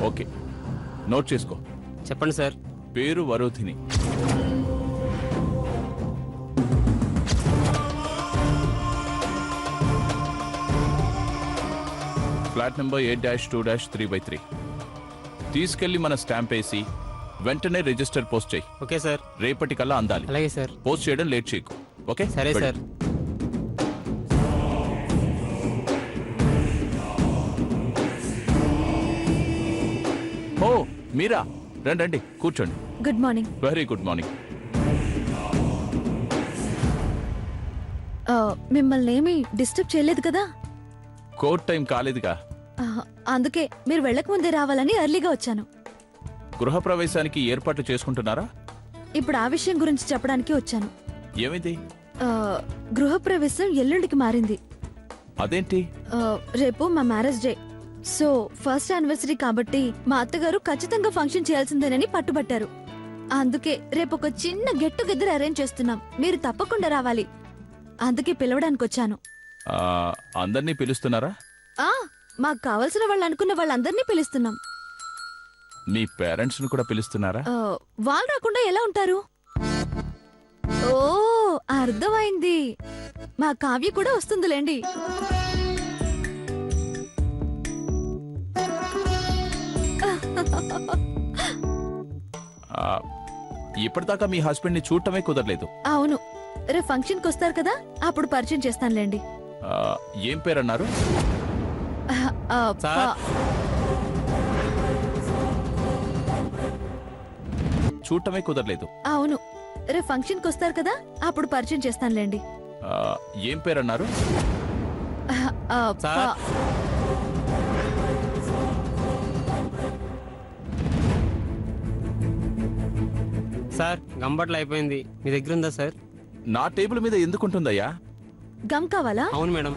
Okay, note చేసుకో. చెప్పండి sir. పేరు వరుధిని. Flat number 8-2-3/3. తీసుకెళ్లి మన స్టాంప్ వేసి వెంటనే రిజిస్టర్ పోస్ట్ చేయి. Okay sir. రేపటికల్లా అందాలి. అలాగే సార్. పోస్ట్ చేయడం లేట్ చేయకు. ఓకే సరే వెళ్ళు. సార్. ఓ మీరా, రండి రండి కూర్చోండి. Good morning. Very good morning. మిమ్మల్ని ఏమీ డిస్టర్బ్ చేయలేదు కదా? కోర్ట్ టైం కాలేదుగా. అందుకే మీరు వెళ్ళక ముందే రావాలని ఎర్లీగా వచ్చాను. గృహప్రవేశానికి ఏర్పాట్లు చేసుకుంటున్నారా? ఇప్పుడు ఆ విషయం గురించి చెప్పడానికి వచ్చాను. ఏమైంది? గృహప్రవేశం ఎల్లుండికి మారింది. అదేంటి? రేపు మా marriage day. So first anniversary కాబట్టి మా అత్తగారు ఖచ్చితంగా ఫంక్షన్ చేయాల్సిందేనని పట్టుబట్టారు. అందుకే రేపు ఒక చిన్న గెట్ టుగెదర్ అరేంజ్ చేస్తున్నాం. మీరు తప్పకుండా రావాలి. అందుకే పిలవడానికి వచ్చాను. అందరినీ పిలుస్తున్నారా? మాకు కావలసిన వాళ్ళు అనుకున్న వాళ్ళందరినీ పిలుస్తున్నాం. మీ పేరెంట్స్ ను కూడా పిలుస్తున్నారా? వాళ్ళు రాకుండా ఎలా ఉంటారు? ఓ అర్థమైంది. మా కావ్య కూడా వస్తుందిలేండి. ఇప్పటిదాకా మీ హస్బెండ్ ని చూడటమే కుదరలేదు. అవును, రేపు ఫంక్షన్ కి వస్తారు కదా, అప్పుడు పరిచయం చేస్తానులేండి. ఏం పేరన్నారు? చూడటమే కుదరలేదు. అవును, రేపు ఫంక్షన్ కి వస్తారు కదా, అప్పుడు పరిచయం చేస్తానులేండి. ఏం పేరన్నారు? సార్ గంబట్లు అయిపోయింది. మీ దగ్గర ఉందా సార్? నా టేబుల్ మీద ఎందుకుంటుందయ్యా? గమ్ కావాలా? అవును మేడం.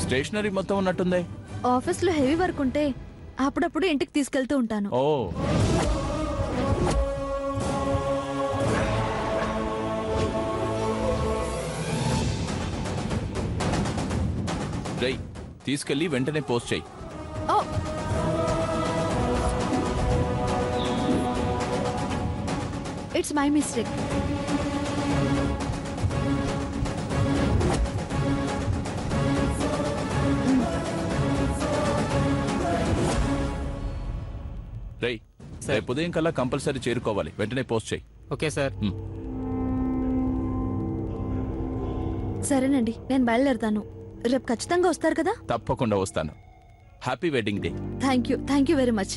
స్టేషనరీ మొత్తం ఉన్నట్టుందే. ఆఫీస్ లో హెవీ వర్క్ ఉంటే అప్పుడప్పుడు ఇంటికి తీసుకెళ్తూ ఉంటాను. ఓ రై, తీసుకెళ్లి వెంటనే పోస్ట్ చేయి. It's my mistake. రై, రేపు ఉదయం కల్లా కంపల్సరీ చేరుకోవాలి. వెంటనే పోస్ట్ చేయి. Okay sir. సరేనండి, నేను బయలుదేరుతాను. రేపు ఖచ్చితంగా వస్తారు కదా? తప్పకుండా వస్తాను. Happy wedding day. Thank you very much.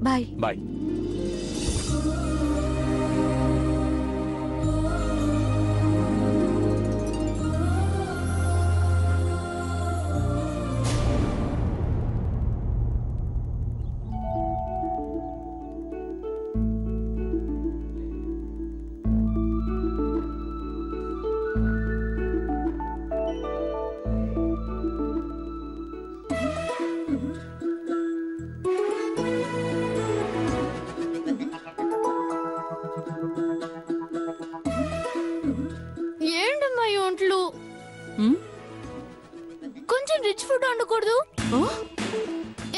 Bye. Bye. ఏంటమ్మా ఈ ఒంట్లు? కొంచెం రిచ్ ఫుడ్ వండకూడదు?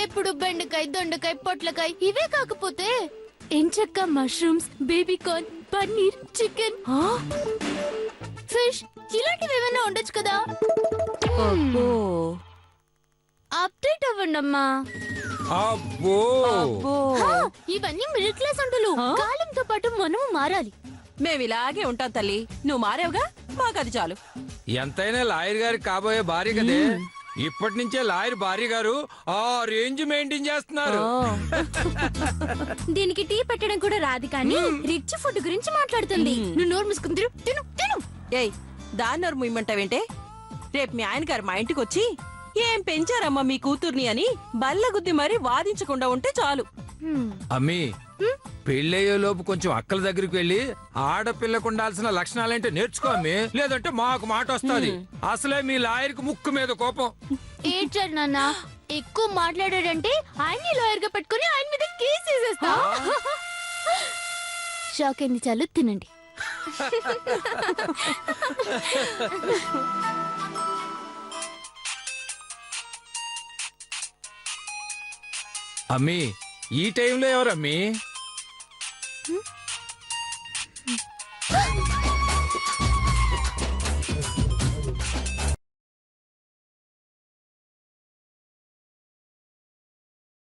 ఎప్పుడు బెండకాయ, దొండకాయ, పొట్లకాయ ఇవే కాకపోతే ఎంచక్క mushrooms, baby corn, paneer, chicken, fish ఇలాంటివి ఏమైనా ఉండొచ్చు కదా? అప్డేట్ అవ్వండమ్మా. ఇవన్నీ మిడిల్ క్లాస్ వంటలు. కాలంతో పాటు మనము మారాలి. మేమిలాగే ఉంటాం తల్లి, నువ్వు మారేవుగా, మాకది చాలు. ఎంతైనా లాయర్ గారికి కాబోయే భార్య కదే. ఇప్పటి నుంచే లాయర్ భార్య గారు ఆ రేంజ్ మెయింటైన్ చేస్తున్నారు. దీనికి టీ పెట్టడం కూడా రాదు కానీ రిచ్ ఫుడ్ గురించి మాట్లాడుతుంది. నువ్వు నోరు మూసుకుని తిను తిను. ఏయ్, దాని నోరు ముయ్యమంటావేంటే? రేపు మీ ఆయన గారు మా ఇంటికి వచ్చి ఏం పెంచారమ్మా మీ కూతుర్ని అని బల్లగుద్ది మరీ వాదించకుండా ఉంటే చాలు. అమ్మీ, పెళ్ళయ్యే లోపు కొంచెం అక్కల దగ్గరికి వెళ్ళి ఆడపిల్లకు ఉండాల్సిన లక్షణాలేంటో నేర్చుకో అమ్మి, లేదంటే మాకు మాట వస్తుంది. అసలే మీ లాయర్కి ముక్కు మీద కోపం. ఏడ్చాడు నాన్న. ఎక్కువ మాట్లాడాడంటే ఆయన్ని లాయర్ గా పెట్టుకుని ఆయన మీద కేసు వేసేస్తా. షాక్ అయింది, చాలు తినండి. అమ్మి, ఈ టైంలో ఎవరమ్మి?